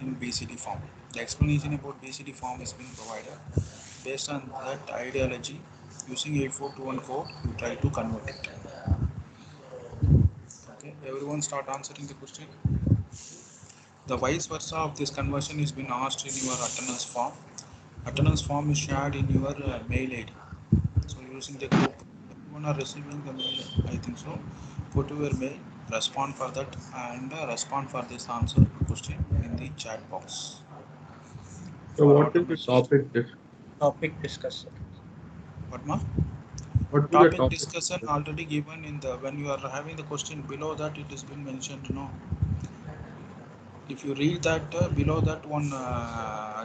in BCD form. The explanation about BCD form has been provided. Based on that ideology, using 8421 code, you try to convert it. Okay, everyone start answering the question. The vice versa of this conversion is been asked in your attendance form. Attendance form is shared in your mail ID. So using the group, everyone are receiving the mail, I think so. Go to your mail, respond for that, and respond for this answer question in the chat box. So For what is the automation. topic discussed? What more? What is the Topic topic? discussion already given in the when you are having the question below that it has been mentioned. No, if you read that below that one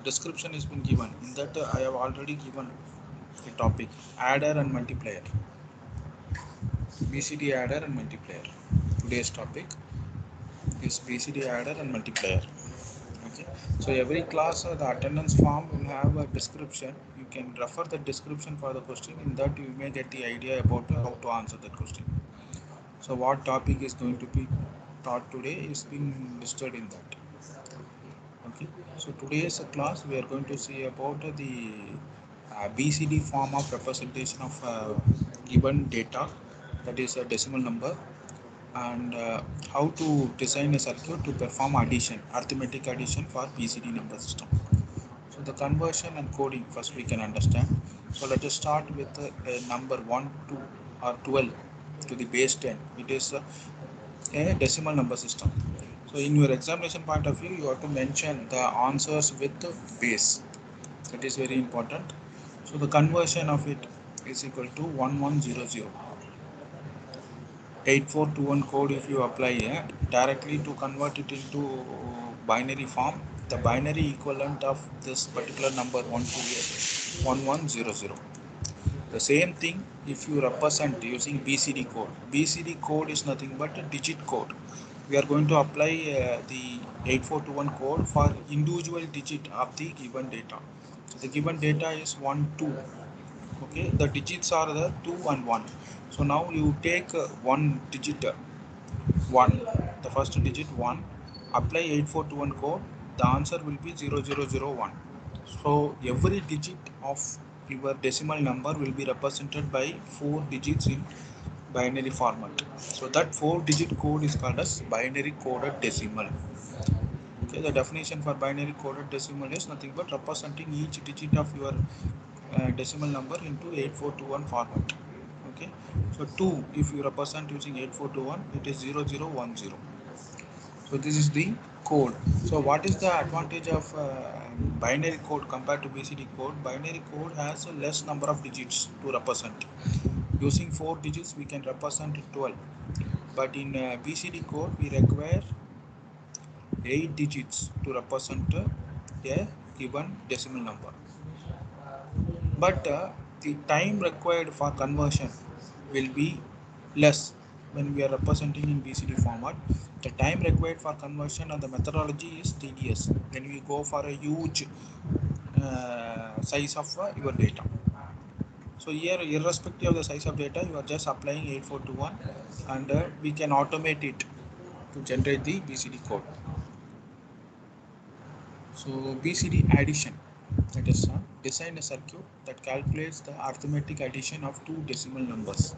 description has been given. In that I have already given the topic adder and multiplier. BCD adder and multiplier. Today's topic is BCD adder and multiplier. Okay, so every class the attendance form will have a description. You can refer the description for the question. In that you may get the idea about how to answer that question. So what topic is going to be taught today is being listed in that. Okay, so today's class we are going to see about the BCD form of representation of given data, that is a decimal number, and how to design a circuit to perform addition, arithmetic addition for BCD number system. So the conversion and coding first we can understand. So let us start with a number 1, 2 or 12 to the base 10. It is a decimal number system. So in your examination point of view, you have to mention the answers with the base. That is very important. So the conversion of it is equal to 1100. 8421 code if you apply directly to convert it into binary form, the binary equivalent of this particular number 128 1100. The same thing if you represent using BCD code. BCD code is nothing but a digit code. We are going to apply the 8421 code for individual digit of the given data. So the given data is 1 2. Okay, the digits are the 2 and 1. So now you take one digit 1, the first digit 1, apply 8421 code, the answer will be 0001. So every digit of your decimal number will be represented by 4 digits in binary format. So that 4 digit code is called as binary coded decimal. Okay, the definition for binary coded decimal is nothing but representing each digit of your decimal number into 8421 format. Okay, so 2 if you represent using 8421 it is 0010. So this is the code. So what is the advantage of binary code compared to BCD code? Binary code has a less number of digits to represent. Using 4 digits we can represent 12, but in BCD code we require 8 digits to represent a given decimal number. But the time required for conversion will be less when we are representing in BCD format. The time required for conversion and the methodology is tedious when we go for a huge size of your data. So here, irrespective of the size of data, you are just applying 8421 and we can automate it to generate the BCD code. So BCD addition, that is design a circuit that calculates the arithmetic addition of two decimal numbers.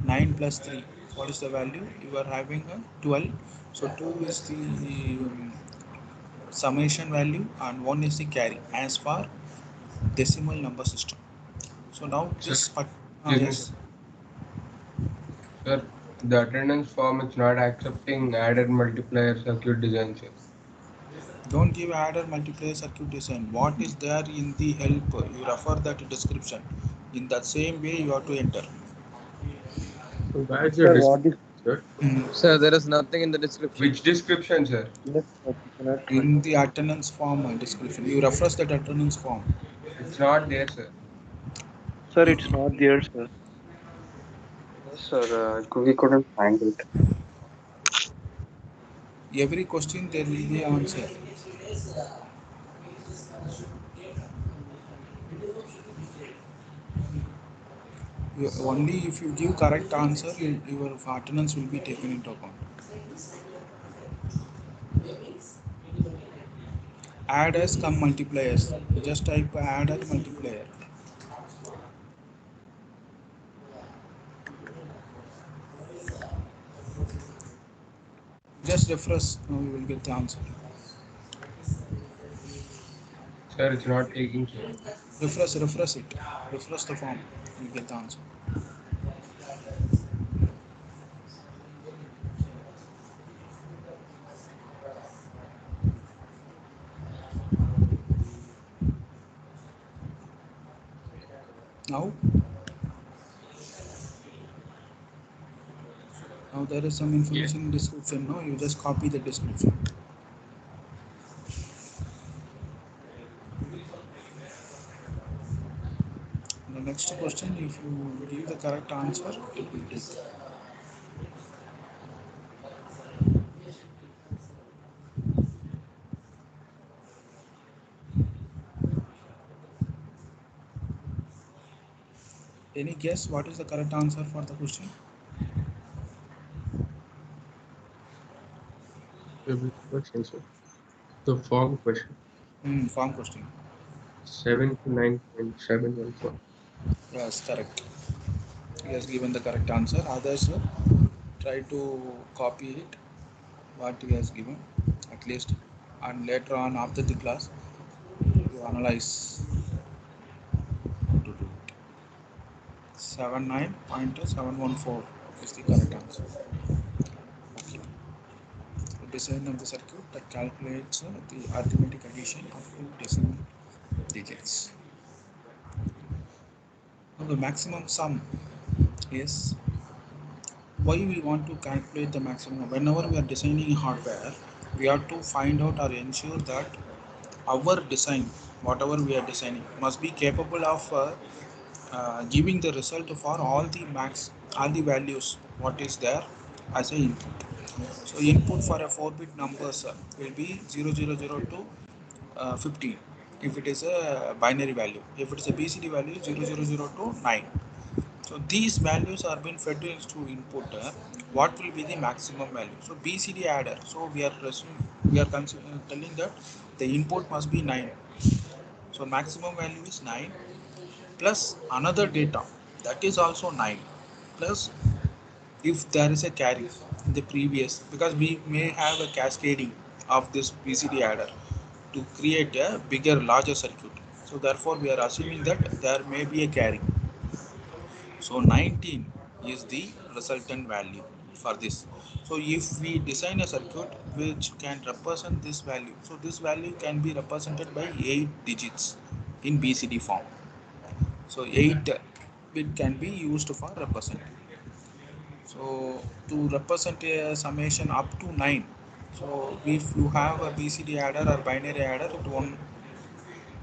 9 plus 3, what is the value? You are having a 12, so 2 is the summation value and 1 is the carry as for decimal number system. So now this yes. Sir, the attendance form is not accepting added multiplier circuit design, sir. Don't give adder multiplier circuit design. What is there in the help? You refer that description. In that same way, you have to enter. So where is the Sir, what is description, sir? Sir, there is nothing in the description. Which description, sir? yes, sir, we cannot In the attendance form description, you reference that attendance form. It's not there, sir. sir, it's not there, sir. Yes, sir. We couldn't find it. Every question there will be answer. Only if you give correct answer, your attendance will be taken into account. Adders come multipliers. Just type adder multiplier. Just refresh. Now you will get the answer. Sir, it's not taking, sir. Refresh it. Refresh the form. You get the answer. Now there is some information in description. No, you just copy the description. The next question, if you give the correct answer, it will take. Any guess what is the correct answer for the question? Which question, sir? The form question. Form question. 79.714. Yes, correct. He has given the correct answer. Others try to copy it, what he has given, at least, and later on after the class, you analyze how to do it. 79.714 is the correct answer. Okay. The design of the circuit that calculates the arithmetic addition of two decimal digits. Now the maximum sum is why we want to calculate the maximum. Whenever we are designing hardware, we have to find out or ensure that our design, whatever we are designing, must be capable of giving the result for all the values what is there as a input. So input for a 4-bit numbers will be 0000 to 15 if it is a binary value. If it is a BCD value, 0000 to 9. So these values are being fed into input. What will be the maximum value? So BCD adder. So we are telling that the input must be 9. So maximum value is 9 plus another data that is also 9 plus if there is a carry in the previous, because we may have a cascading of this BCD adder to create a larger circuit. So therefore we are assuming that there may be a carry. So 19 is the resultant value for this. So if we design a circuit which can represent this value, so this value can be represented by 8 digits in BCD form. So 8 bit can be used for representing. So to represent a summation up to 9. So if you have a BCD adder or binary adder, it won't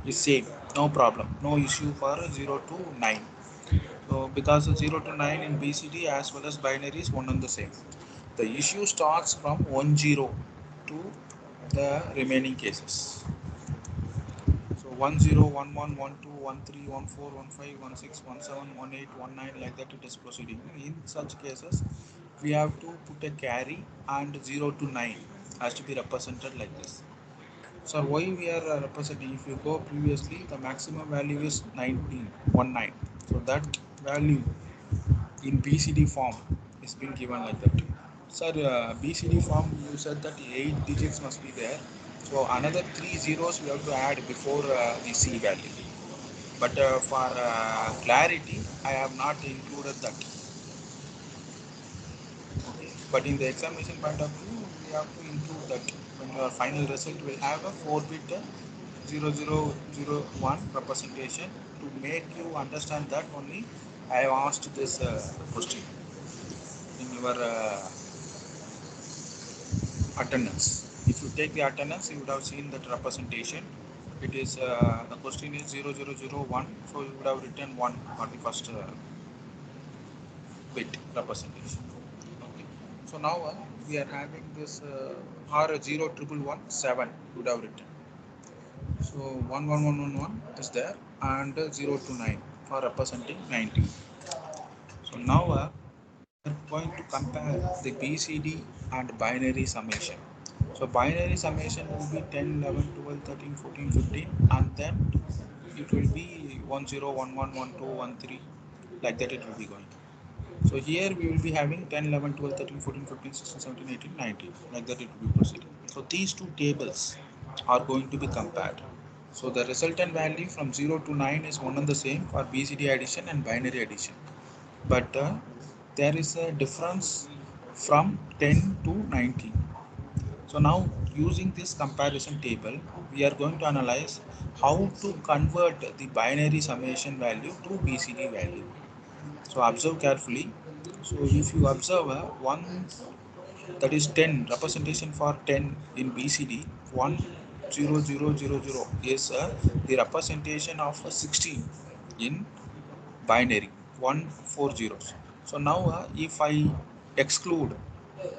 is same, no problem, no issue for 0 to 9. So because 0 to 9 in BCD as well as binary is one and the same. The issue starts from 10 to the remaining cases. So 10, 11, 12, 13, 14, 15, 16, 17, 18, 19, like that it is proceeding. In such cases, we have to put a carry and 0 to 9 has to be represented like this. So why we are representing? If you go previously, the maximum value is 19, 19. So that value in BCD form is being given like that. Sir, BCD form you said that 8 digits must be there. So another 3 zeros we have to add before the C value. But for clarity, I have not included that. Okay. But in the examination point of view, we have to include that when your final result will have a 4-bit 0001 representation. To make you understand that only, I have asked this question in your attendance. If you take the attendance, you would have seen that representation. It is the question is 0001, so you would have written 1 for the first bit representation. Okay. So now we are having this or 01117 would have written. So 11111 is there and 0 to 9 for representing 19. So now we are going to compare the BCD and binary summation. So binary summation will be 10, 11, 12, 13, 14, 15, and then it will be 1, 0, 1, 1, 1, 2, 1, 3, like that it will be going. So here we will be having 10, 11, 12, 13, 14, 15, 16, 17, 18, 19, like that it will be proceeding. So these two tables are going to be compared. So the resultant value from 0 to 9 is one and the same for BCD addition and binary addition. But there is a difference from 10 to 19. So now using this comparison table, we are going to analyze how to convert the binary summation value to BCD value. So observe carefully. So if you observe one, that is 10 representation for 10 in BCD, 1 0 0 0 0 is the representation of 16 in binary, 1 4 zeros. So now if I exclude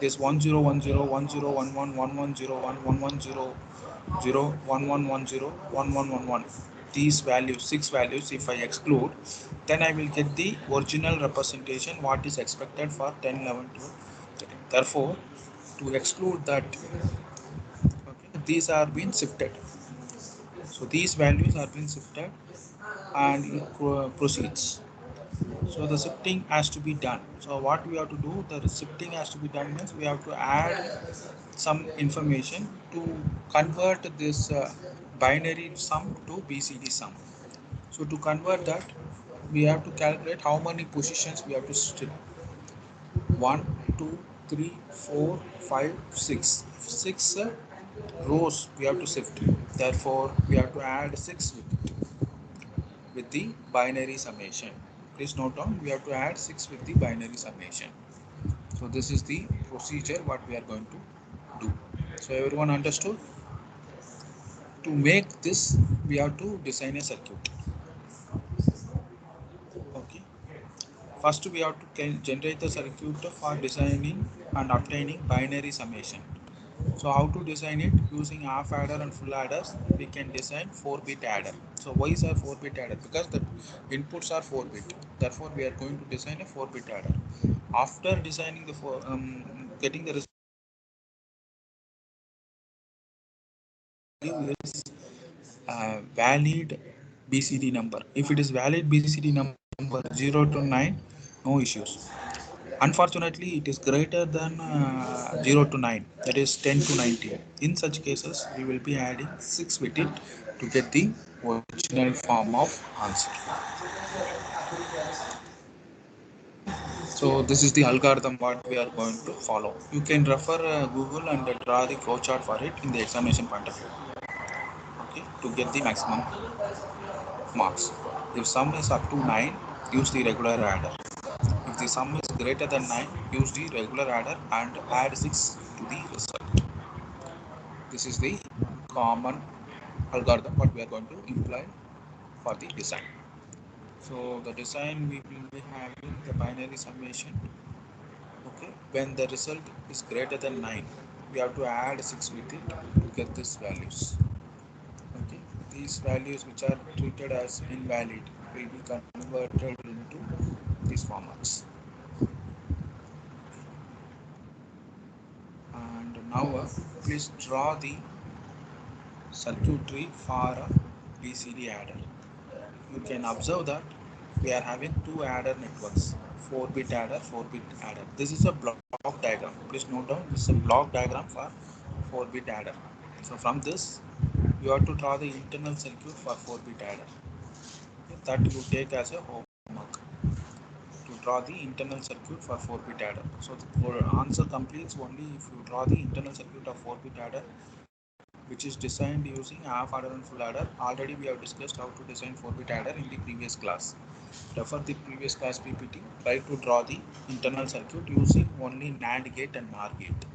this 1 0 1 0 1 0 1 1 1 1 0 1 1 1 0 0 1 1 1 0 1 1 1 1, these values, 6 values, if I exclude, then I will get the original representation what is expected for 10 11 12 13. Therefore to exclude that, okay, these are being shifted. So these values are being shifted and it proceeds. So the shifting has to be done. So what we have to do, the shifting has to be done means we have to add some information to convert this binary sum to BCD sum. So to convert that, we have to calculate how many positions we have to strip. 1, 2, 3, 4, 5, 6. 6 rows we have to shift. Therefore, we have to add 6 with the binary summation. Please note down, we have to add 6 with the binary summation. So this is the procedure what we are going to do. So everyone understood? To make this, we have to design a circuit. Okay. First, we have to generate the circuit for designing and obtaining binary summation. So how to design it? Using half adder and full adders, we can design 4-bit adder. So why is a 4-bit adder? Because the inputs are 4-bit. Therefore, we are going to design a 4-bit adder. After designing the getting the result is valid BCD number. If it is valid BCD number 0 to 9, no issues. Unfortunately, it is greater than 0 to 9, that is 10 to 19. In such cases, we will be adding 6 with it to get the original form of answer. So this is the algorithm what we are going to follow. You can refer Google and draw the flowchart for it in the examination point of view. Okay, to get the maximum marks. If sum is up to 9, use the regular adder. If the sum is greater than 9, use the regular adder and add 6 to the result. This is the common algorithm what we are going to employ for the design. So the design, we will be having the binary summation. Okay, when the result is greater than 9, we have to add 6 with it to get these values. Okay, these values which are treated as invalid will be converted into these formats. And now please draw the circuitry for a BCD adder. You can observe that we are having two adder networks, 4-bit adder, 4-bit adder. This is a block diagram. Please note down, this is a block diagram for 4-bit adder. So from this, you have to draw the internal circuit for 4-bit adder. That you take as a homework, to draw the internal circuit for 4-bit adder. So the answer completes only if you draw the internal circuit of 4-bit adder, which is designed using half adder and full adder. Already we have discussed how to design 4-bit adder in the previous class. Refer the previous class PPT. Try to draw the internal circuit using only NAND gate and NOR gate.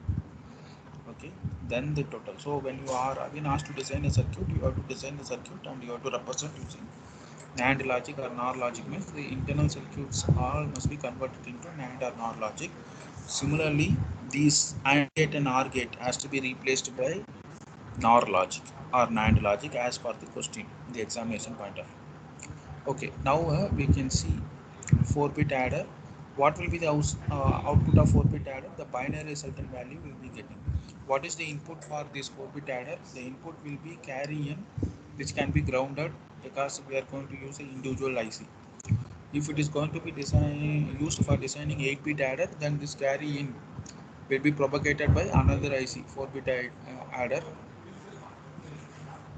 Okay, then the total. So when you are again asked to design a circuit, you have to design the circuit and you have to represent using NAND logic or NOR logic. Means the internal circuits all must be converted into NAND or NOR logic. Similarly, these AND gate and NOR gate has to be replaced by NOR logic or NAND logic as per the question, the examination point of view. Okay, now we can see 4-bit adder. What will be the output of 4-bit adder? The binary resultant value will be getting. what is the input for this 4-bit adder? The input will be carry in, which can be grounded because we are going to use an individual IC. If it is going to be used for designing 8-bit adder, then this carry in will be propagated by another IC 4-bit adder,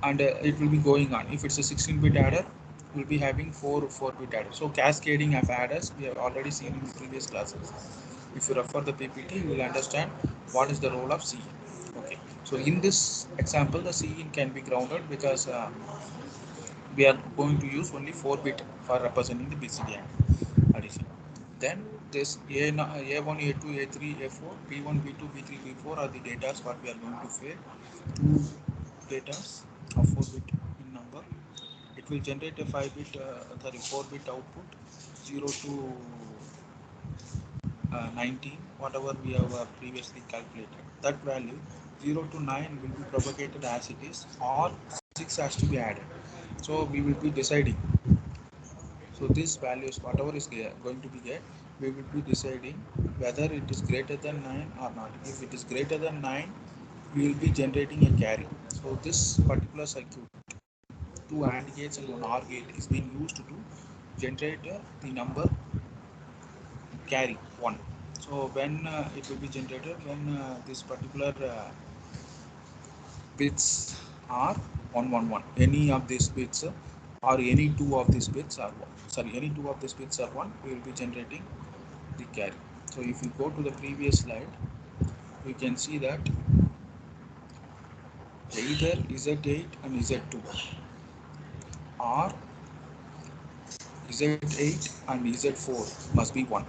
and it will be going on. If it's a 16-bit adder, we'll be having 4-bit adders. So cascading of adders we have already seen in the previous classes. If you refer the PPT, you will understand what is the role of Cin. Okay, so in this example, the Cin can be grounded because we are going to use only 4-bit for representing the BCD addition. Then this A1, A2, A3, A4, B1, B2, B3, B4 are the data what we are going to feed. Two data of 4-bit in number. It will generate a 5-bit, 4-bit output, 0 to 19, whatever we have previously calculated. That value 0 to 9 will be propagated as it is, or 6 has to be added. So we will be deciding. So these values, whatever is going to be get, we will be deciding whether it is greater than 9 or not. If it is greater than 9, we will be generating a carry. So this particular circuit, 2 AND gates and 1 OR gate, is being used to generate the number carry 1. So when it will be generated when this particular bits are 111, any of these bits or any two of these bits are 1, sorry, any two of these bits are 1, we will be generating the carry. So if you go to the previous slide, you can see that either Z8 and Z2 or Z8 and Z4 must be 1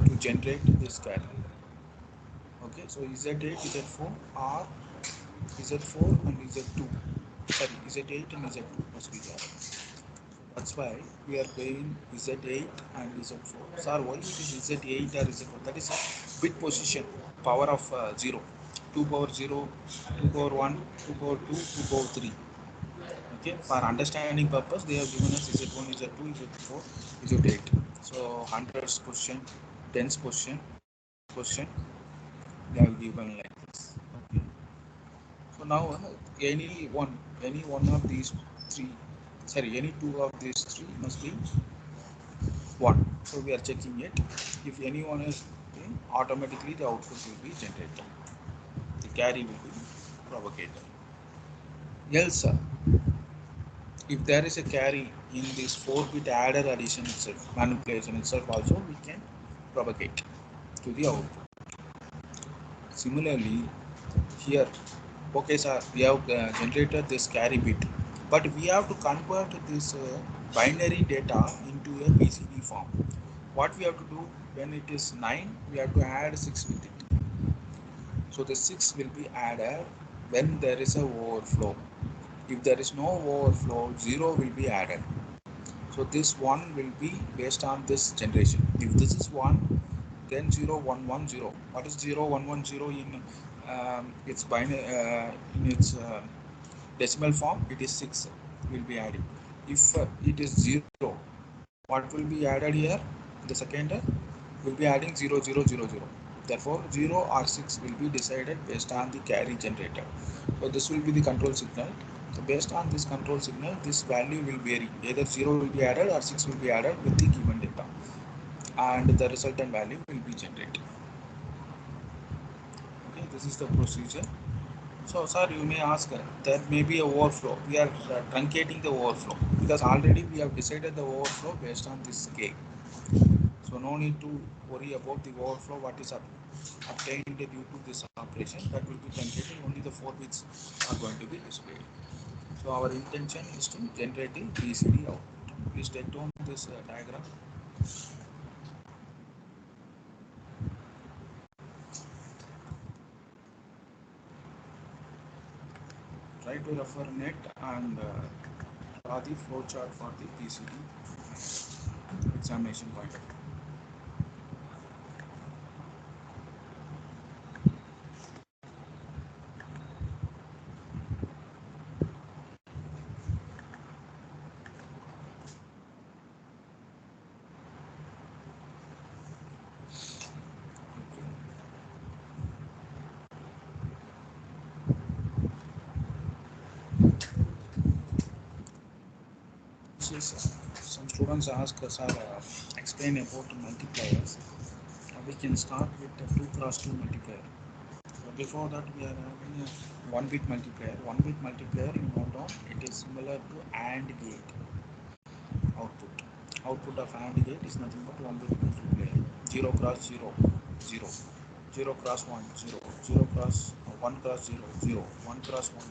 to generate this carry. Okay, so Z8, Z4 or Z4 and Z2, sorry, Z8 and Z2 must be there. That's why we are playing Z8 and Z4. Sir, why it is Z8 or Z4? That is a bit position, power of 0, 2 power 0, 2 power 1, 2 power 2, 2 power 3. Okay, for understanding purpose, they have given us Z1, Z2, Z4, Z8. So hundreds position, tens position, they have given like this. Okay. So now any one of these three, sorry, any two of these three must be 1. So we are checking it. If any one is automatically the output will be generated. The carry will be propagated. Else, if there is a carry in this 4-bit adder addition itself, manipulation itself also, we can propagate to the output. Similarly, here, okay sir, we have generated this carry bit, but we have to convert this binary data into a BCD form. What we have to do, when it is 9, we have to add 6 with it. So the 6 will be added when there is a overflow. If there is no overflow, 0 will be added. So this 1 will be based on this generation. If this is 1, then 0 1 1 0. What is 0 1 1 0 in its binary in its decimal form? It is 6 will be added. If it is 0, what will be added here? The second will be adding 0 0 0 0. Therefore 0 or 6 will be decided based on the carry generated. So this will be the control signal. So based on this control signal, this value will vary. Either 0 will be added or 6 will be added with the given data, and the resultant value will be generated. Okay, this is the procedure. So sir, you may ask, there may be a overflow. We are truncating the overflow because already we have decided the overflow based on this scale. So no need to worry about the overflow what is obtained due to this operation. That will be truncated. Only the 4 bits are going to be displayed. So our intention is to generate the BCD output. Please take down this diagram. Try to refer net and draw the flow chart for the BCD examination point of view. is some students ask us explain about multipliers. We can start with the 2 cross 2 multiplier. So before that we are having a 1 bit multiplier. 1 bit multiplier, you note down, it is similar to AND gate output. Output of AND gate is nothing but 1 bit multiplier. 0 cross 0, 0. 0 cross 1, 0. 0 cross 1 cross 0, 0. 1 cross 1,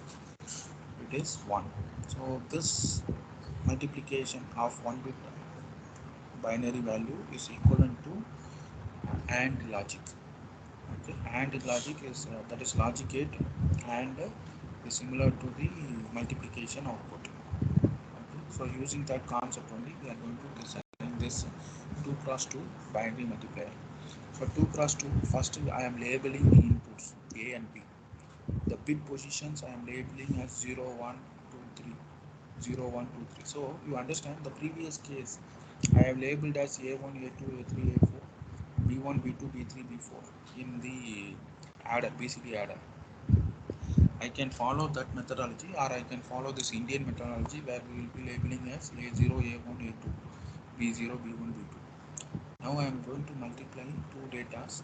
it is 1. So this multiplication of 1 bit binary value is equivalent to AND logic. Okay, AND logic is that is logic gate, and is similar to the multiplication output. Okay, so using that concept only, we are going to design this 2 cross 2 binary multiplier. For 2 cross 2, first I am labeling the inputs A and B. The bit positions I am labeling as 0, 1, 2, 3. 0, 1, 2, 3. So you understand the previous case I have labeled as A1, A2, A3, A4, B1, B2, B3, B4 in the adder, BCD adder. I can follow that methodology, or I can follow this Indian methodology where we will be labeling as A0, A1, A2, B0, B1, B2. Now I am going to multiply two datas.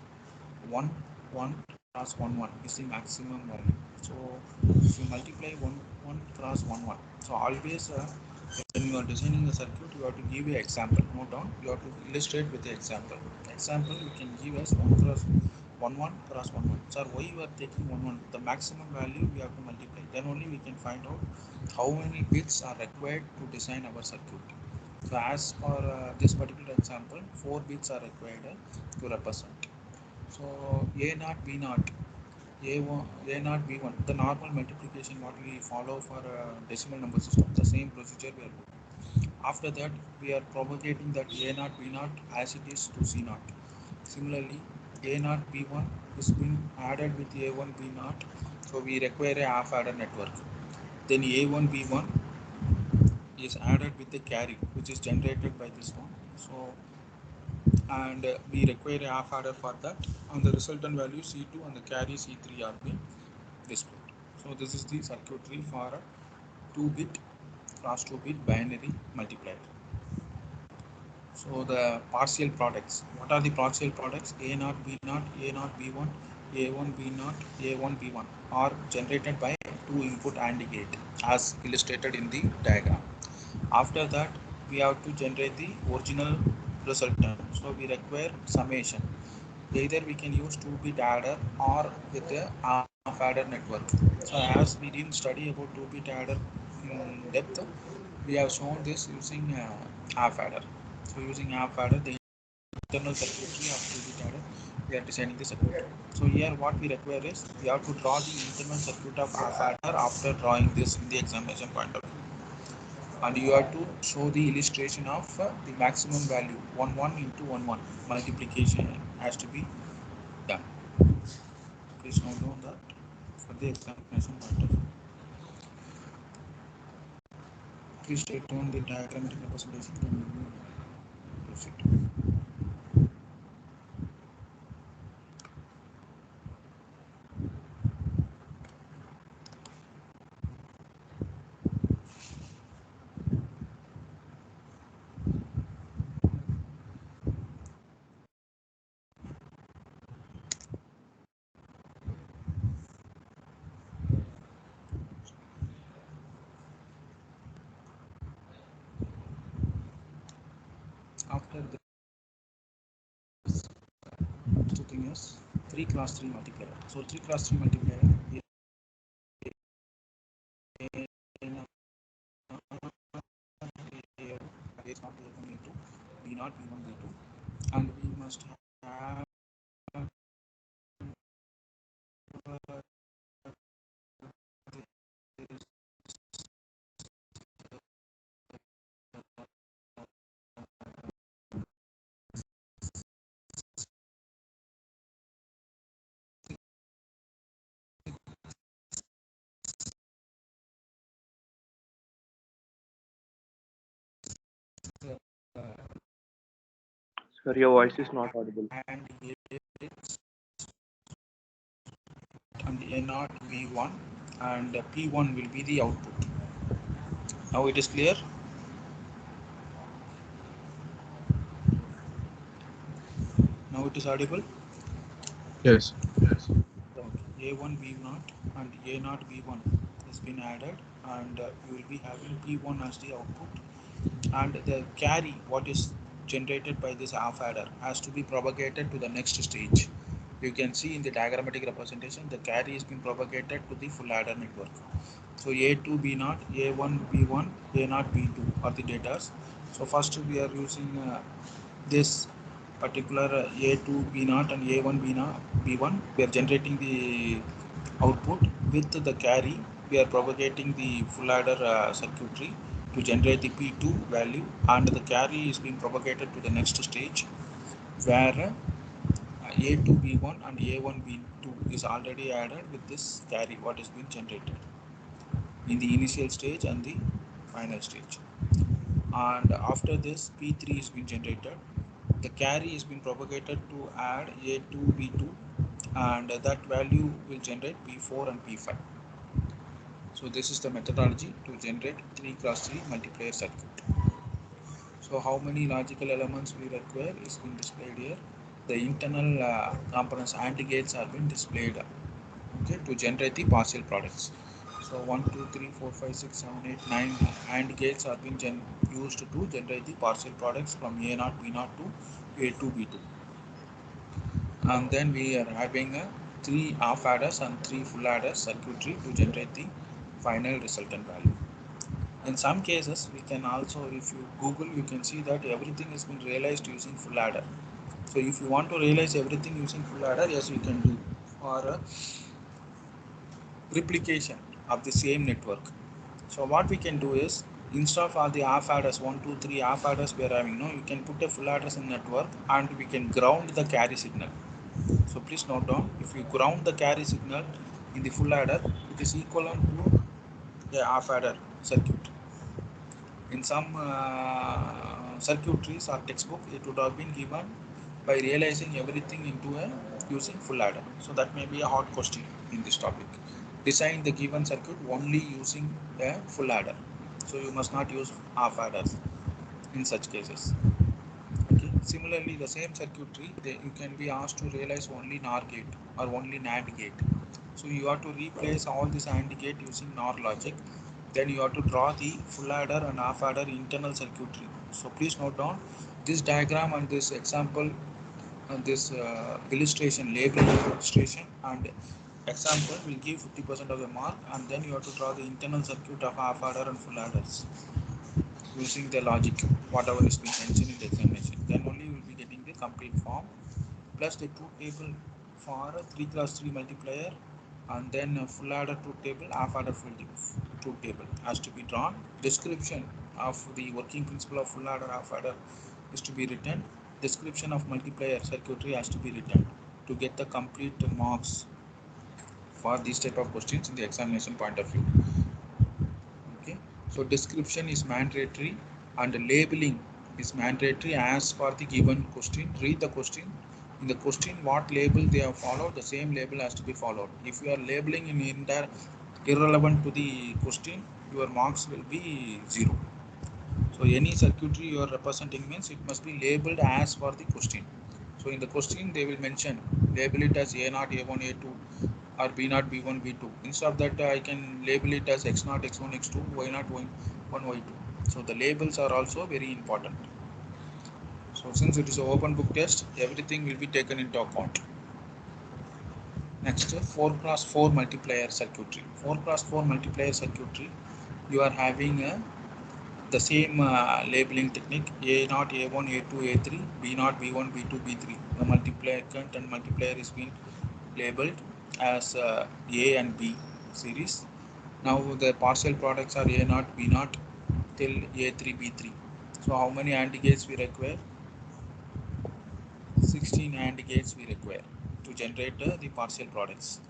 1, 1 cross 1, 1 is the maximum value. So if you multiply 1, 1 cross 1, 1. So always when you are designing the circuit, you have to give an example. Note down, you have to illustrate with the example. Example you can give as 1 cross 1, 1 cross 1, 1. Sir, why you are taking 1, 1? The maximum value we have to multiply. Then only we can find out how many bits are required to design our circuit. So as for this particular example, 4 bits are required to represent. So A0, B0, A1, A0, B1, the normal multiplication what we follow for decimal number system, the same procedure we are doing. After that, we are propagating that A0, B0 as it is to C0. Similarly, A0, B1 is being added with A1, B0, so we require a half adder network. Then A1, B1 is added with the carry, which is generated by this one. So and we require a half adder for that, and the resultant value C2 and the carry C3 are being displayed. So this is the circuitry for a 2-bit cross 2-bit binary multiplier. So the partial products, what are the partial products? A0, B0, A0, B1, A1, B0, A1, B1 are generated by 2 input AND gate as illustrated in the diagram. After that, we have to generate the original resultant. So we require summation. Either we can use 2-bit adder or with a half adder network. So as we didn't study about 2-bit adder in depth, we have shown this using half adder. So using half adder, the internal circuitry of 2-bit adder, we are designing the circuit. So here what we require is we have to draw the internal circuit of half adder after drawing this in the examination point of view. And you have to show the illustration of the maximum value 1, 1 into 1, 1 multiplication has to be done. Please note down that for the examination point of view. Please take down the diagrammatic representation, then we will proceed. After this, the thing is 3 class 3 multiplier. So 3 class 3 multiplier is not A1, A2, B0, B1, B2, and we must have Sir, your voice is not audible. and A0, B1, and P1 will be the output. Now it is clear. Now it is audible. Yes. Okay. A1 B0 and A0 B1 has been added, and you will be having P1 as the output, and the carry what is generated by this half adder has to be propagated to the next stage. You can see in the diagrammatic representation the carry is being propagated to the full adder network. So A2 B0, A1 B1, A0 B2 are the data. So first we are using this particular A2 B0 and A1 B1. We are generating the output with the carry. We are propagating the full adder circuitry to generate the P2 value, and the carry is being propagated to the next stage where A2 B1 and A1 B2 is already added with this carry what is being generated in the initial stage and the final stage. And after this P3 is being generated, the carry is being propagated to add A2 B2, and that value will generate P4 and P5. So this is the methodology to generate 3x3 multiplayer circuit. So how many logical elements we require is being displayed here. The internal components AND gates are being displayed, okay, to generate the partial products. So 1, 2, 3, 4, 5, 6, 7, 8, 9 AND gates are being used to generate the partial products from A0, B0 to A2, B2. And then we are having 3 half adders and 3 full adders circuitry to generate the final resultant value. In some cases, we can also, if you Google, you can see that everything has been realized using full adder. So if you want to realize everything using full adder, yes, you can do. Or replication of the same network. So what we can do is, instead of all the half adders, 1, 2, 3 half adders we are having, no, you can put a full address in network and we can ground the carry signal. So please note down, if you ground the carry signal in the full adder, it is equivalent to the half adder circuit. In some circuitries or textbook, it would have been given by realizing everything into a using full adder. So that may be a hot question in this topic. Design the given circuit only using a full adder. So you must not use half adders in such cases. Okay. Similarly, the same circuitry, you can be asked to realize only NOR gate or only NAND gate. So you have to replace all this AND gate using NOR logic. Then you have to draw the full adder and half adder internal circuitry. So please note down this diagram and this example and this illustration, label illustration and example will give 50% of the mark, and then you have to draw the internal circuit of half adder and full adders using the logic, whatever is being mentioned in the examination. Then only you will be getting the complete form plus the truth table for 3x3 multiplier, and then a full adder truth table, half adder truth table has to be drawn. Description of the working principle of full adder, half adder is to be written. Description of multiplier circuitry has to be written to get the complete marks for these type of questions in the examination point of view. Okay, so description is mandatory and labeling is mandatory as per the given question. Read the question. In the question, what label they have followed, the same label has to be followed. If you are labeling in irrelevant to the question, your marks will be 0. So any circuitry you are representing means it must be labeled as per the question. So in the question they will mention, label it as A0, A1, A2 or B0, B1, B2. Instead of that I can label it as X0, X1, X2, Y0, Y1, Y2. So the labels are also very important. So since it is an open book test, everything will be taken into account. Next, 4x4 multiplier circuitry. 4x4 multiplier circuitry, you are having the same labeling technique, A0, A1, A2, A3, B0, B1, B2, B3. The multiplicand and multiplier is being labeled as A and B series. Now the partial products are A0, B0 till A3, B3. So how many AND gates we require? 16 AND gates we require to generate the partial products.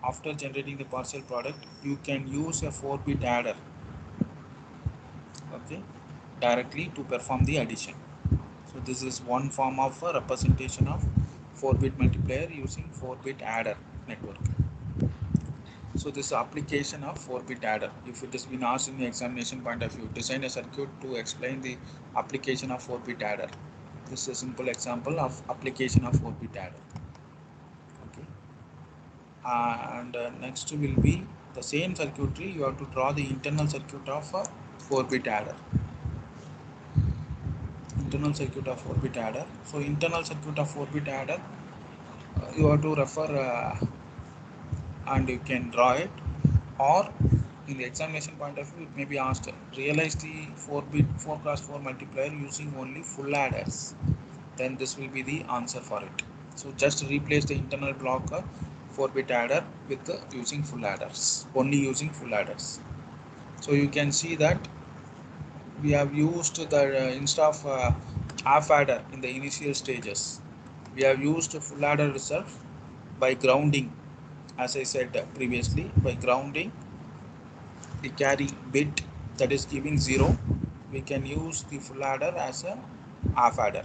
After generating the partial product, you can use a 4-bit adder, okay, directly to perform the addition. So this is one form of a representation of 4-bit multiplier using 4-bit adder network. So this application of 4-bit adder, if it has been asked in the examination point of view, design a circuit to explain the application of 4-bit adder. This is a simple example of application of 4-bit adder. Okay. And next will be the same circuitry. You have to draw the internal circuit of a 4-bit adder. Internal circuit of 4-bit adder. So internal circuit of 4-bit adder, you have to refer and you can draw it, or in the examination point of view it may be asked, realize the 4-bit 4x4 multiplier using only full adders. Then this will be the answer for it. So just replace the internal block 4-bit adder with using full adders, only using full adders. So you can see that we have used the instead of half adder in the initial stages, we have used full adder itself by grounding. As I said previously, by grounding the carry bit, that is giving 0, we can use the full adder as a half adder,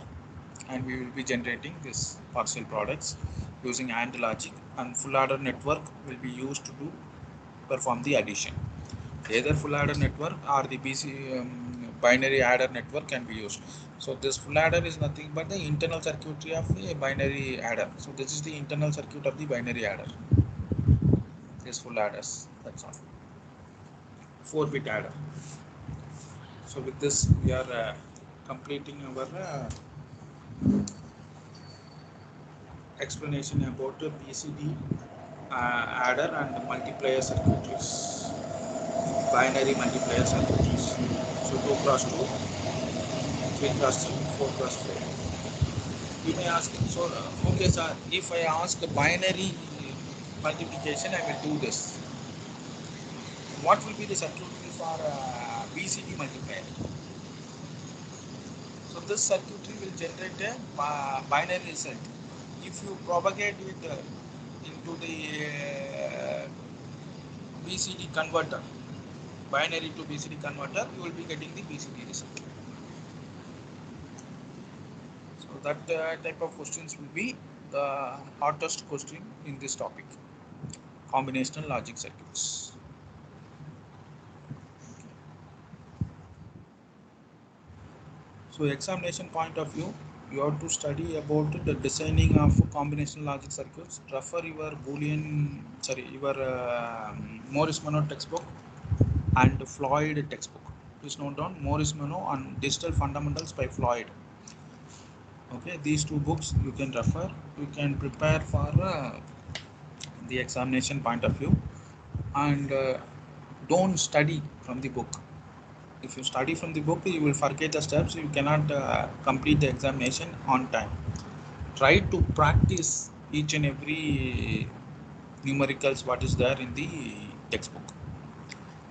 and we will be generating this partial products using AND logic, and full adder network will be used to perform the addition. Either full adder network or the binary adder network can be used. So this full adder is nothing but the internal circuitry of the binary adder. So this is the internal circuit of the binary adder. This full adders, that's all. 4-bit adder. So with this we are completing our explanation about BCD adder and multiplier circuitries, binary multiplier circuitries. So 2x2, 3x3, 4x4. You may ask, so okay sir, if I ask binary multiplication, I will do this. What will be the circuitry for BCD multiplier? So this circuitry will generate a binary result. If you propagate it into the BCD converter, binary to BCD converter, you will be getting the BCD result. So that type of questions will be the hottest question in this topic, combinational logic circuits. So examination point of view, you have to study about the designing of combinational logic circuits. Refer your Morris-Monod textbook and Floyd textbook. Please note down Morris-Monod and Digital Fundamentals by Floyd. Okay, these two books you can refer. You can prepare for the examination point of view, and don't study from the book. If you study from the book, you will forget the steps. You cannot complete the examination on time. Try to practice each and every numericals what is there in the textbook.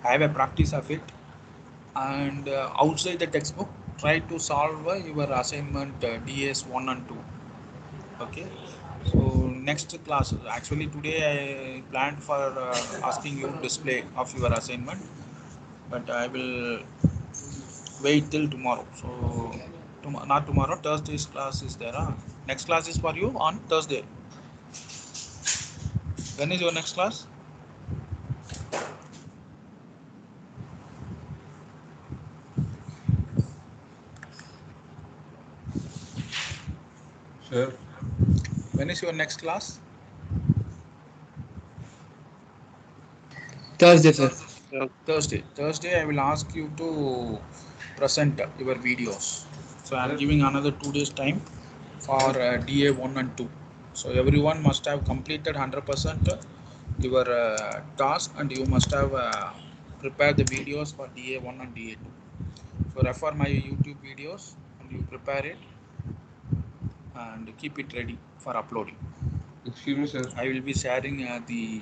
Have a practice of it, and outside the textbook, try to solve your assignment DS 1 and 2. Okay. So next class, actually today I planned for asking you display of your assignment, but I will wait till tomorrow. So not tomorrow, Thursday's class is there. Next class is for you on Thursday. When is your next class? Sir, When is your next class? Thursday, sir. Thursday I will ask you to present your videos. So I am Yes. giving another 2 days time for DA 1 and 2. So everyone must have completed 100% your task, and you must have prepared the videos for DA 1 and DA 2. So refer my YouTube videos and you prepare it and keep it ready for uploading. excuse me, sir. I will be sharing the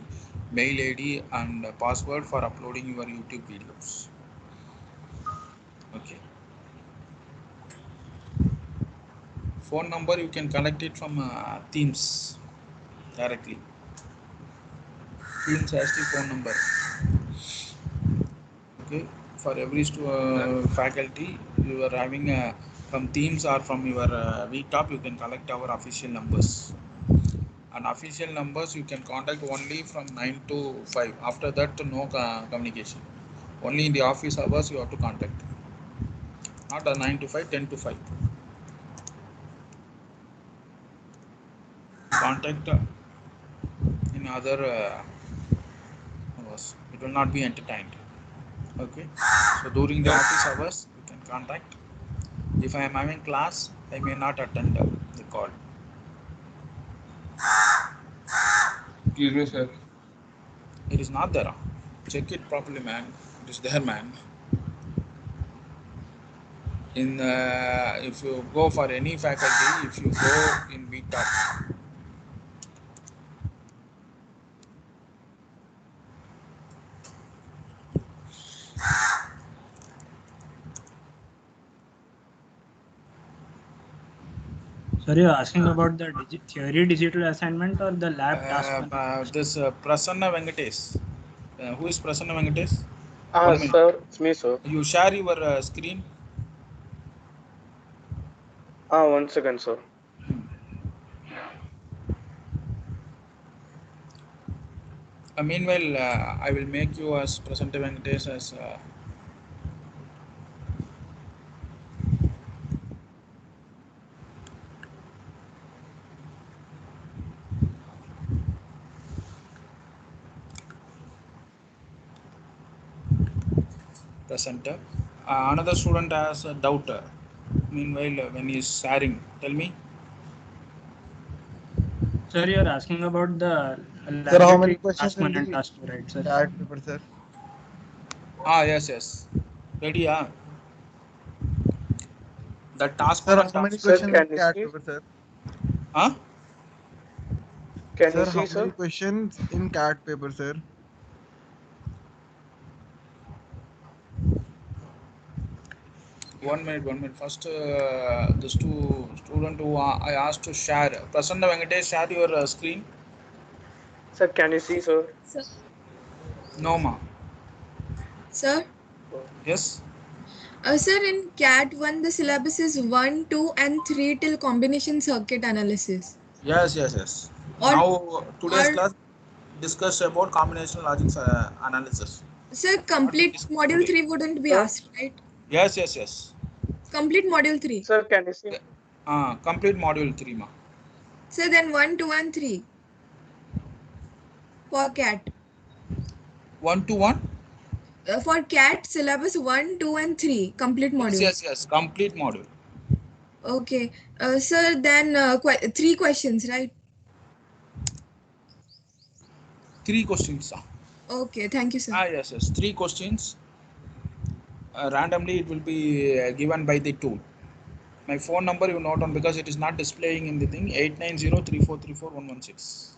mail ID and password for uploading your YouTube videos. Okay. Phone number you can collect it from Teams directly. Teams has the phone number. Okay. For every faculty, you are having from Teams or from your VTop, you can collect our official numbers. And official numbers you can contact only from 9 to 5. After that, no communication. Only in the office hours you have to contact. Not 9 to 5, 10 to 5. contact in other hours. It will not be entertained. Okay. So during the office hours, you can contact. If I am having class, I may not attend the call. Excuse me, sir. It is not there. Check it properly, man. It is there, man. In if you go for any faculty, if you go in BTop, Sir, you're asking about the theory digital assignment or the lab task? this Prasanna Venkatesh. Who is Prasanna Venkatesh? Ah, 1 minute. sir, it's me, sir. You share your screen. Ah, 1 second, sir. Meanwhile, I will make you as Prasanna Venkatesh as. Presenter. Another student has a doubt. Meanwhile, when he is sharing, tell me. Sir, you're asking about the Sir, how laboratory many questions task will one and be task two, right, sir? CAT paper, sir? Yes. Ready, the task Sir, one and how many task. Sir, questions in can you CAT see? paper, sir? Can Sir, you how see, many sir? questions in CAT paper, sir? 1 minute. First, this two student who I asked to share. Prasanna Venkatesh, share your screen. Sir, can you see, sir? Sir, No, ma. sir, Yes. sir, in CAT 1, the syllabus is 1, 2, and 3 till combination circuit analysis. Yes. Or, Now, today's or class discuss about combinational logic analysis. sir, What we complete discussed module today. 3 wouldn't be Sir? asked, right? Yes. Complete module 3. Sir, can you see? Complete module 3, ma. Sir, then 1, 2, and 3 for CAT. 1 to 1. For CAT, syllabus 1, 2, and 3, complete module. Yes. Complete module. Okay. Sir, then 3 questions, right? 3 questions. Okay, thank you, sir. Yes. 3 questions. Randomly, it will be given by the tool. My phone number you note on because it is not displaying in the thing. 8903434116.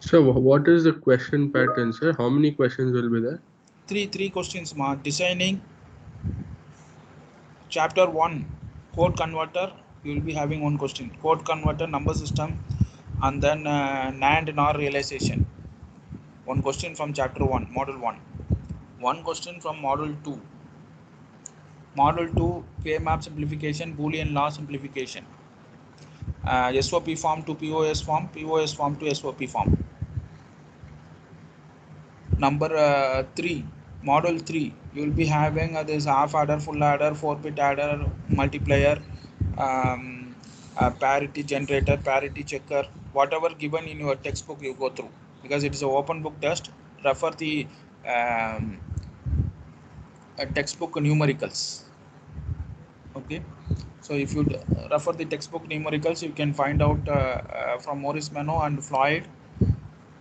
So what is the question pattern, sir? How many questions will be there? Three questions, ma. Designing chapter 1 code converter. You will be having 1 question. Code converter, number system, and then NAND NOR realization. 1 question from chapter 1, module 1. 1 question from module 2. Module 2, K-map simplification, Boolean law simplification. SOP form to POS form, POS form to SOP form. Number 3, module 3, you will be having this half adder, full adder, 4-bit adder, multiplier, parity generator, parity checker, whatever given in your textbook you go through, because it is an open book test. Refer the textbook numericals. Okay, so if you refer the textbook numericals, you can find out from Morris Mano and Floyd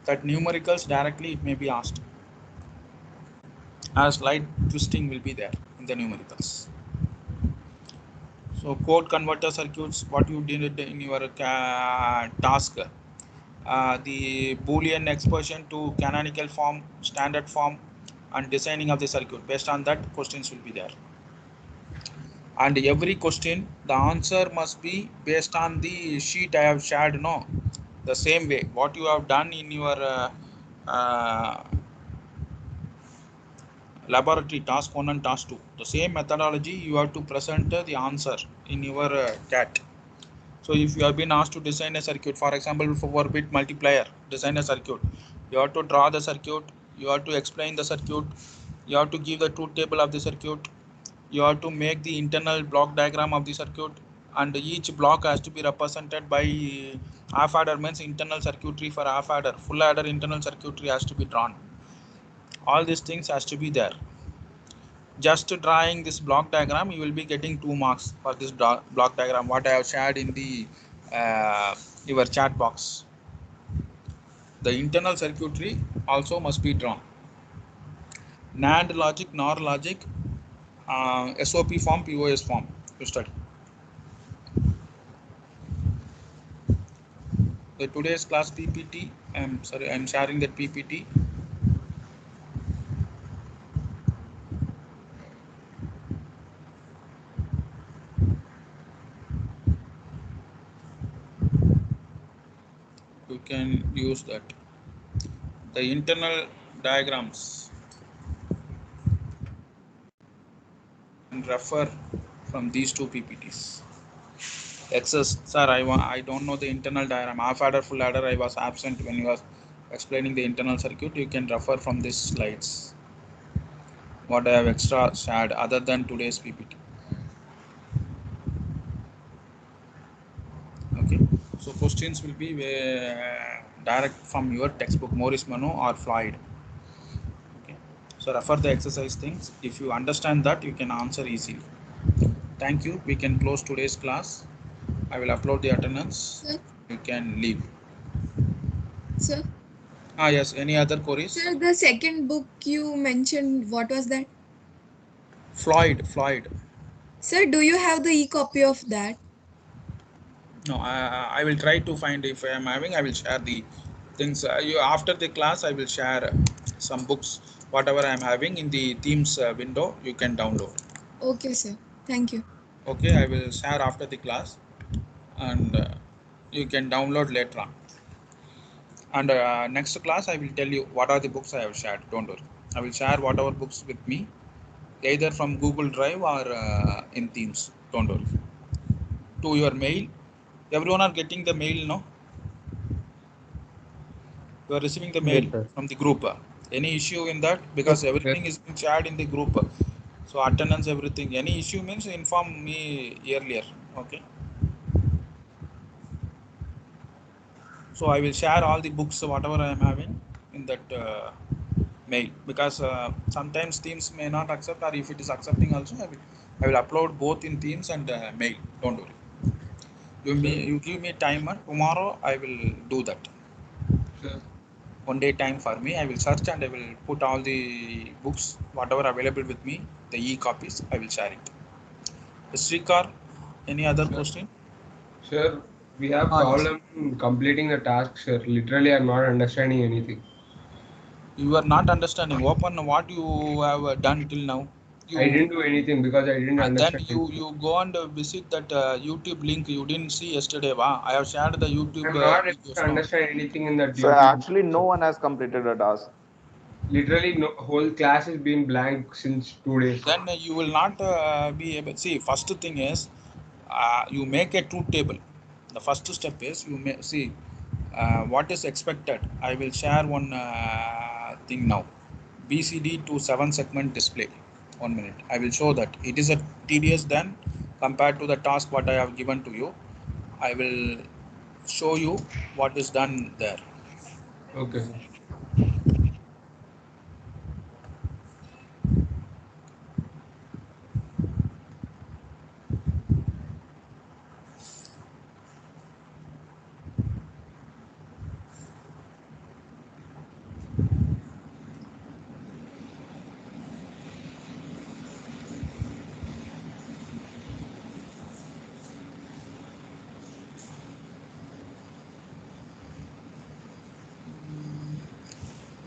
that numericals directly it may be asked. A slight twisting will be there in the numericals. So code converter circuits, what you did in your task, the Boolean expression to canonical form, standard form, and designing of the circuit. Based on that, questions will be there. And every question, the answer must be based on the sheet I have shared. No, the same way what you have done in your laboratory task 1 and task 2, the same methodology you have to present the answer in your CAT. So if you have been asked to design a circuit, for example, for bit multiplier, design a circuit, you have to draw the circuit, you have to explain the circuit, you have to give the truth table of the circuit, you have to make the internal block diagram of the circuit, and each block has to be represented by half adder means internal circuitry for half adder, full adder internal circuitry has to be drawn. All these things has to be there. Just drawing this block diagram, you will be getting 2 marks for this block diagram what I have shared in the your chat box. The internal circuitry also must be drawn. NAND logic, NOR logic, SOP form, POS form to study. The today's class PPT, I'm sharing that PPT. You can use that. The internal diagrams and refer from these 2 PPTs. Access, sir, I don't know the internal diagram. Half adder, full adder, I was absent when you was explaining the internal circuit. You can refer from these slides. What I have extra shared other than today's PPT. Okay, so questions will be direct from your textbook, Maurice Mano or Floyd. Okay, so refer the exercise things. If you understand that, you can answer easily. Thank you. We can close today's class. I will upload the attendance. Sir? You can leave. Sir? Yes. Any other queries? Sir, the second book you mentioned, what was that? Floyd. Sir, do you have the e-copy of that? No, I will try to find. If I am having, I will share the things. After the class, I will share some books, whatever I am having in the themes window. You can download. Okay, sir. Thank you. Okay, I will share after the class, and you can download later on. And next class, I will tell you what are the books I have shared. Don't worry. I will share whatever books with me, either from Google Drive or in Teams. Don't worry. To your mail. Everyone are getting the mail, no? You are receiving the mail Yes, sir. from the group. Any issue in that? Because Yes, everything is being shared in the group. So attendance, everything. Any issue means inform me earlier. Okay. So I will share all the books, whatever I am having in that mail. Because sometimes Teams may not accept, or if it is accepting also, I will upload both in Teams and mail. Don't worry. You give me time. Tomorrow I will do that. Sure. 1 day time for me. I will search and I will put all the books, whatever available with me, the e-copies, I will share it. Srikar, any other Sure. question? Sir, we have Yes. problem in completing the task, sir. Literally, I'm not understanding anything. You are not understanding. Open what you have done till now. I didn't do anything because I didn't Then understand. you go and visit that YouTube link you didn't see yesterday. I have shared the YouTube I'm not able videos to now. understand anything in that So YouTube. actually, no one has completed a task. Literally, no, whole class has been blank since 2 days. Then you will not be able. See, first thing is you make a truth table. The first step is you may see what is expected. I will share one thing now. BCD to 7 segment display. 1 minute. I will show that it is a tedious then compared to the task what I have given to you. I will show you what is done there. Okay.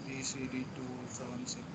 BCD to 7 segment.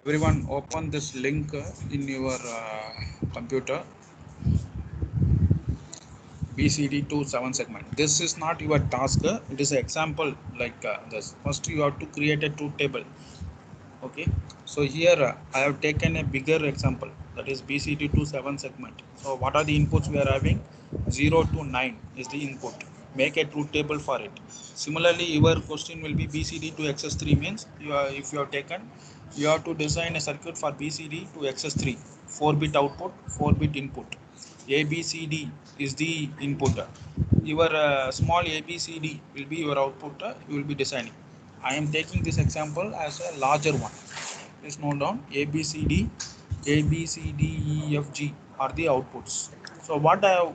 Everyone open this link in your computer. BCD to 7 segment. This is not your task. It is an example like this. First you have to create a truth table. Okay, so here I have taken a bigger example, that is BCD to 7 segment. So what are the inputs we are having? 0 to 9 is the input. Make a truth table for it. Similarly, your question will be BCD to XS3 means if you have taken, you have to design a circuit for BCD to XS3, 4-bit output, 4-bit input. ABCD is the input. Your small ABCD will be your output. You will be designing. I am taking this example as a larger one. Please note down ABCD, ABCDEFG are the outputs. So what I have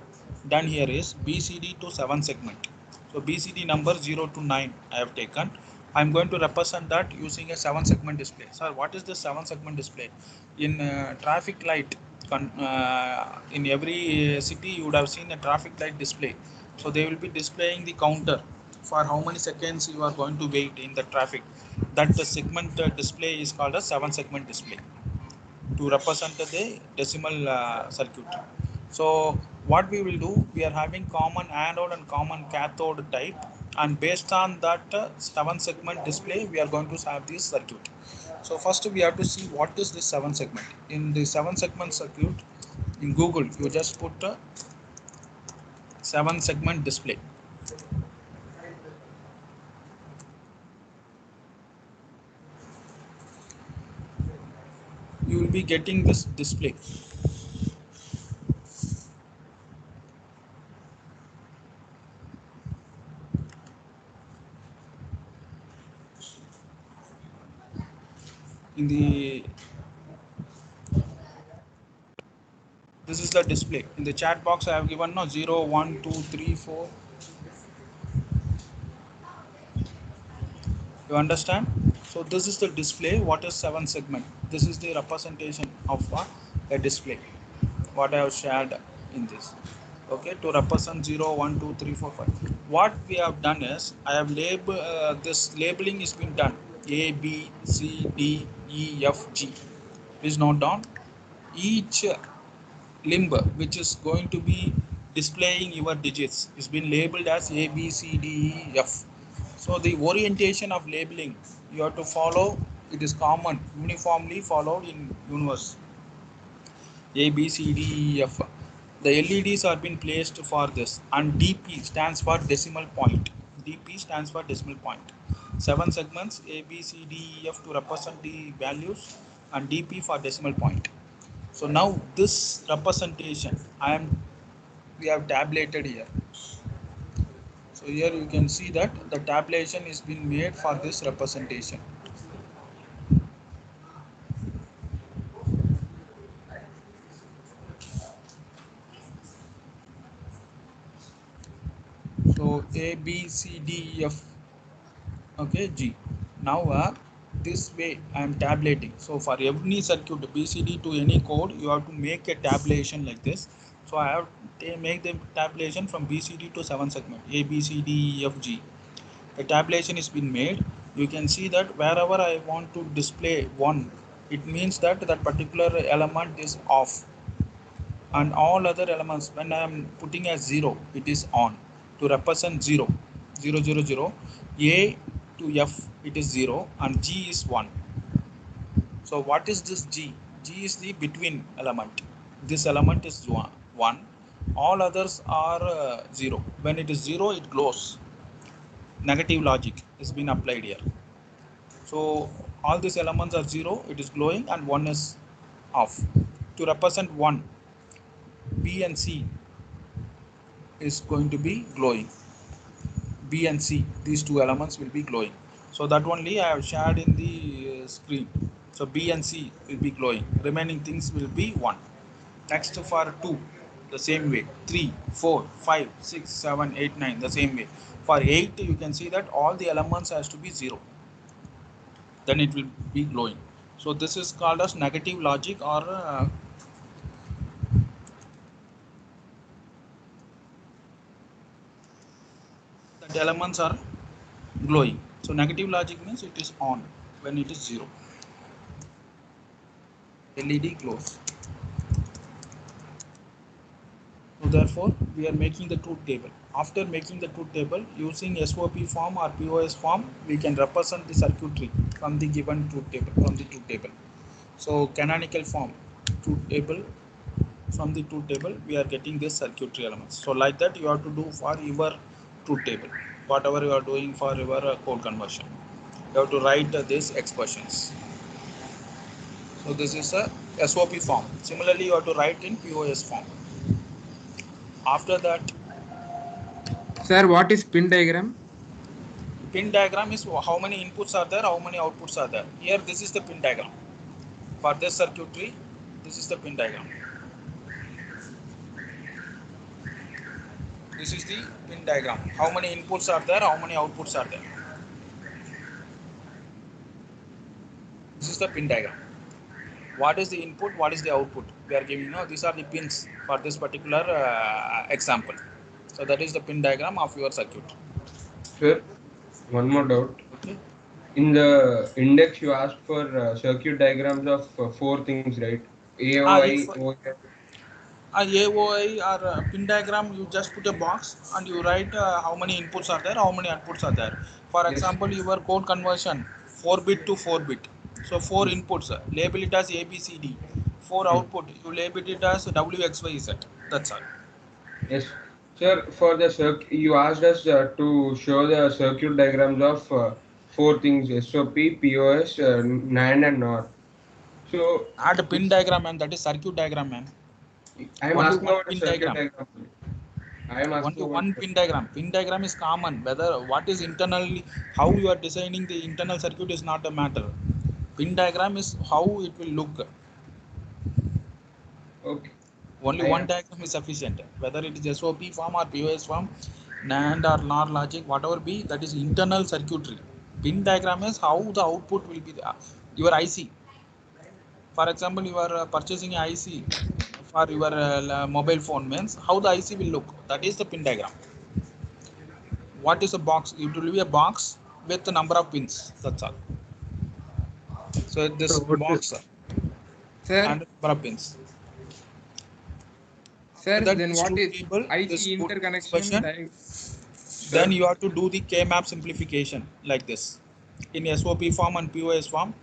done here is BCD to 7 segment. So BCD number 0 to 9 I have taken. I am going to represent that using a 7 segment display. Sir, what is the 7 segment display? In traffic light, in every city you would have seen a traffic light display. So they will be displaying the counter for how many seconds you are going to wait in the traffic. That the segment display is called a 7 segment display to represent the decimal circuit. So what we will do, we are having common anode and common cathode type, and based on that 7 segment display we are going to have this circuit. So first we have to see what is this 7 segment. In the 7 segment circuit in Google, you just put 7 segment display. You will be getting this display. In the this is the display. In the chat box I have given no 0 1 2 3 4. You understand? So this is the display. What is 7 segment? This is the representation of a display what I have shared in this. Okay, to represent 0 1 2 3 4 5. What we have done is I have this labeling is been done A B C D E F G. Please note down each limb which is going to be displaying your digits is been labeled as A B C D E F. So the orientation of labeling you have to follow, it is common, uniformly followed in universe. A, B, C, D, E, F. The LEDs are being placed for this, and DP stands for decimal point. DP stands for decimal point. 7 segments A, B, C, D, E, F to represent the values, and DP for decimal point. So now this representation we have tabulated here. So here you can see that the tabulation is being made for this representation. So A, B, C, D, E, F. Okay, G. Now this way I am tabulating. So for every circuit BCD to any code, you have to make a tabulation like this. So I have to make the tabulation from BCD to 7 segment A, B, C, D, E, F, G. The tabulation is been made. You can see that wherever I want to display 1, it means that that particular element is off, and all other elements when I am putting as 0, it is on to represent 0 0 0 0. A to F it is 0 and G is 1. So what is this G? G is the between element. This element is 1. All others are 0. When it is 0, it glows. Negative logic is being applied here. So all these elements are 0, it is glowing, and 1 is off. To represent 1, B and C is going to be glowing. B and C, these two elements will be glowing. So that only I have shared in the screen. So B and C will be glowing. Remaining things will be 1. Next for 2, the same way. 3, 4, 5, 6, 7, 8, 9, the same way. For 8, you can see that all the elements has to be 0. Then it will be glowing. So this is called as negative logic, or the elements are glowing. So negative logic means it is on when it is 0. LED close. So therefore, we are making the truth table. After making the truth table, using SOP form or POS form, we can represent the circuitry from the given truth table, So canonical form, truth table, from the truth table, we are getting this circuitry elements. So like that, you have to do for your truth table, whatever you are doing for your code conversion. You have to write these expressions. So this is a SOP form. Similarly, you have to write in POS form. After that, Sir, what is pin diagram? pin diagram is how many inputs are there, how many outputs are there. Here, this is the pin diagram. For this circuitry, this is the pin diagram. This is the pin diagram. How many inputs are there, how many outputs are there. This is the pin diagram. What is the input, what is the output? We are giving, these are the pins for this particular example. So that is the pin diagram of your circuit. Sir, one more doubt. Okay. In the index, you asked for circuit diagrams of 4 things, right? AOI, OI. AOI or pin diagram, you just put a box and you write how many inputs are there, how many outputs are there. For example, your code conversion 4-bit to 4-bit. So 4 inputs, label it as ABCD. 4 output, you label it as WXYZ. That's all. Yes. Sir, for the circuit, you asked us to show the circuit diagrams of 4 things: SOP, POS, NAND, and NOR. So, Add a pin diagram, man. That is circuit diagram, man. I am Only asking one about a pin circuit diagram. diagram. I am asking Only about one pin diagram. Pin diagram is common. Whether what is internally, how you are designing the internal circuit is not a matter. Pin diagram is how it will look. Okay. Only one diagram is sufficient. Whether it is SOP form or POS form, NAND or NOR logic, whatever be, that is internal circuitry. Pin diagram is how the output will be. Your IC. For example, you are purchasing an IC for your mobile phone, means how the IC will look. That is the pin diagram. What is a box? It will be a box with the number of pins. That's all. So this box and number of pins. Sir, That then is what truth is table, this IC truth interconnection? expression. Then you have to do the K-map simplification like this. In SOP form and POS form,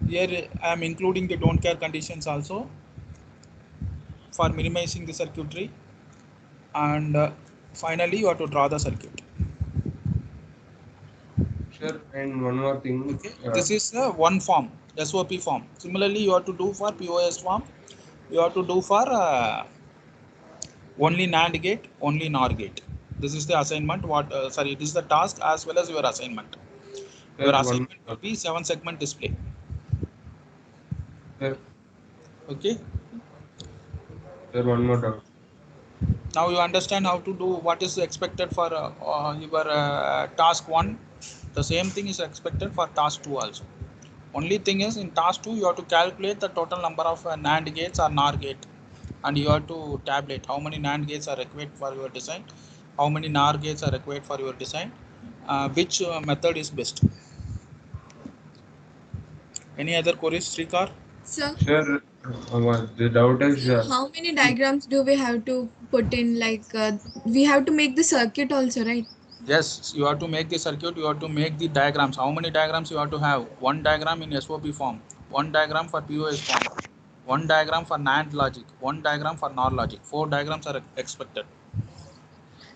here I am including the don't care conditions also for minimizing the circuitry. And finally, you have to draw the circuit. Sure, and one more thing. Okay. This is one form, SOP form. Similarly, you have to do for POS form. You have to do for only NAND gate, only NOR gate. This is the assignment. This is the task as well as your assignment. Your assignment will be 7-segment display. Sir. Okay. Sir, one more doubt. Now you understand how to do what is expected for your task 1. The same thing is expected for task 2 also. Only thing is in task 2 you have to calculate the total number of NAND gates or NOR gate, and you have to tabulate how many NAND gates are required for your design, how many NOR gates are required for your design, which method is best. Any other queries, Srikar? Sir, Sir, the doubt is how many diagrams do we have to put in? Like we have to make the circuit also, right? Yes, you have to make the circuit, you have to make the diagrams. How many diagrams you have to have? One diagram in SOP form, one diagram for POS form, one diagram for NAND logic, one diagram for NOR logic. 4 diagrams are expected.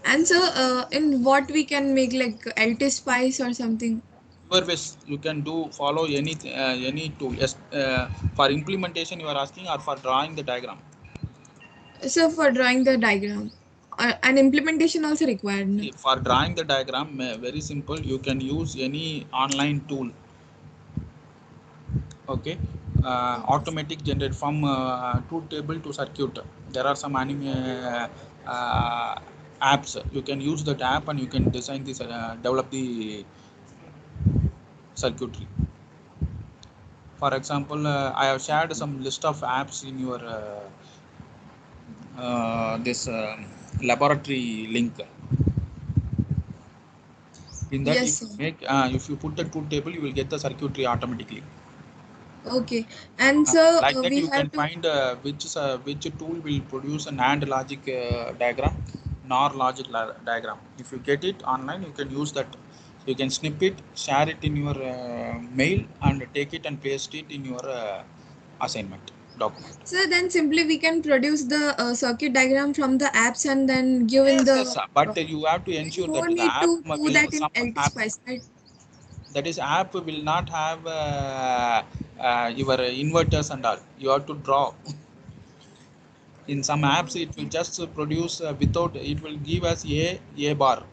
And so in what we can make, like LT Spice or something? Your wish, you can follow any tool. Yes, for implementation you are asking, or for drawing the diagram? So for drawing the diagram, an implementation also required, no? For drawing the diagram, very simple. You can use any online tool. Okay. Automatic generate from truth table to circuit. There are some apps. You can use that app and you can design this, develop the circuitry. For example, I have shared some list of apps in your this laboratory link. In that, Yes, if you put the truth table, you will get the circuitry automatically. Okay. And so Like that, we you can have to. find which tool will produce an AND logic diagram, NOR logic diagram. If you get it online, you can use that. You can snip it, share it in your mail, and take it and paste it in your assignment document. So then simply we can produce the circuit diagram from the apps and then give in the. Yes, but you have to ensure We that don't the need app to do will that in some LT app, Spice, right? that is app will not have your inverters and all. You have to draw. In some apps, it will just produce without, it will give us a bar,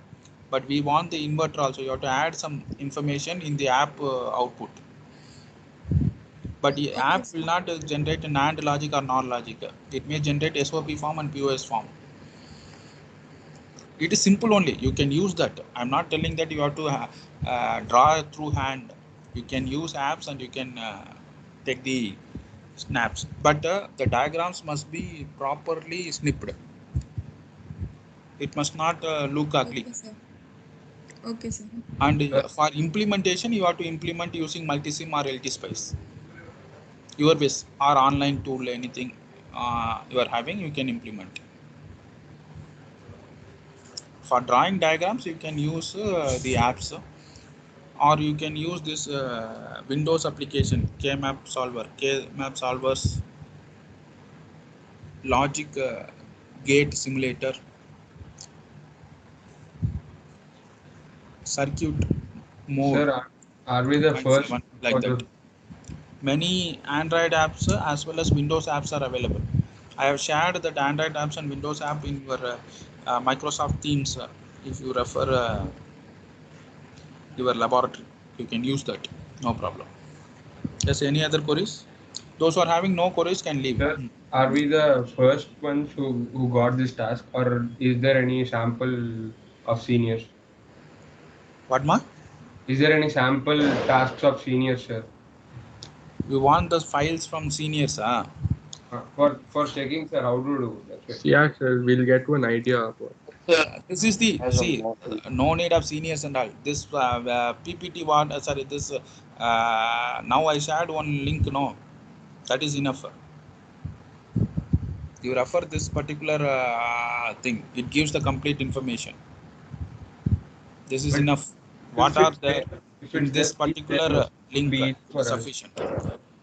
but we want the inverter also. You have to add some information in the app output. But the Okay, app sir. will not generate an AND logic or NOR logic. It may generate SOP form and POS form. It is simple only. You can use that. I'm not telling that you have to draw through hand. You can use apps and you can take the snaps. But the diagrams must be properly snipped. It must not look ugly. Okay, sir. Okay, sir. And for implementation, you have to implement using multisim or LT Spice. Your base or online tool, anything you are having, you can implement. For drawing diagrams, you can use the apps, or you can use this Windows application, KMap Solver, KMap Solvers, Logic Gate Simulator, Circuit Mode, Sir, are we the first 7, like for that. the Many Android apps as well as Windows apps are available. I have shared that Android apps and Windows app in your Microsoft Teams. If you refer your laboratory, you can use that, no problem. Yes, any other queries? Those who are having no queries can leave. Sir, are we the first ones who got this task, or is there any sample of seniors? What ma? Is there any sample tasks of seniors, sir? We want the files from seniors. For checking, sir, how to do? That's it. Yeah, sir, we'll get one idea about This is the, As of see, now. no need of seniors and all. This PPT one, sorry, this now I shared one link, no, that is enough. You refer this particular thing, it gives the complete information. This is But enough. What are there in this particular link for us. sufficient.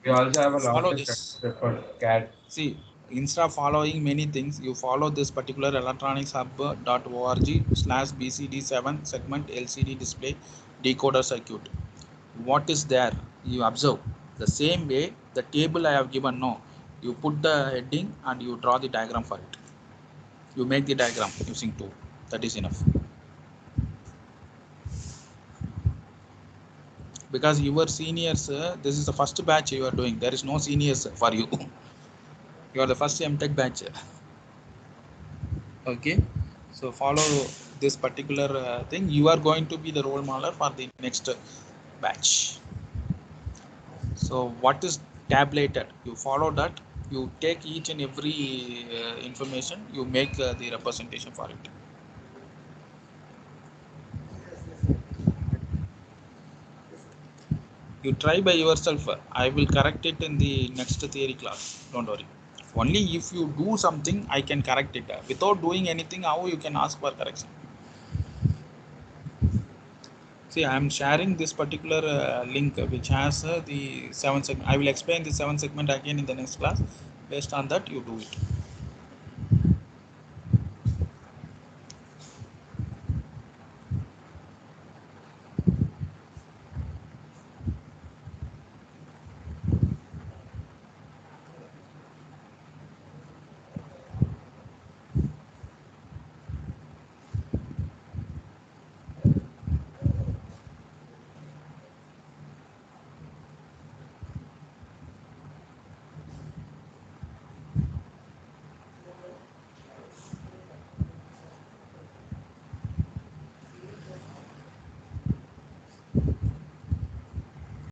We also have a lot Follow of this. for CAD. See, instead of following many things, you follow this particular electronicshub.org/BCD7 segment LCD display decoder circuit. What is there? You observe. The same way, the table I have given, no, you put the heading and you draw the diagram for it. You make the diagram using tool. That is enough. Because your seniors, this is the first batch you are doing. There is no seniors for you. You are the first MTech batch. Okay, so follow this particular thing. You are going to be the role model for the next batch. So what is tabulated? You follow that. You take each and every information. You make the representation for it. You try by yourself. I will correct it in the next theory class. Don't worry. Only if you do something, I can correct it. Without doing anything, how you can ask for correction? See, I am sharing this particular link which has the 7 segment. I will explain the 7 segment again in the next class. Based on that, you do it.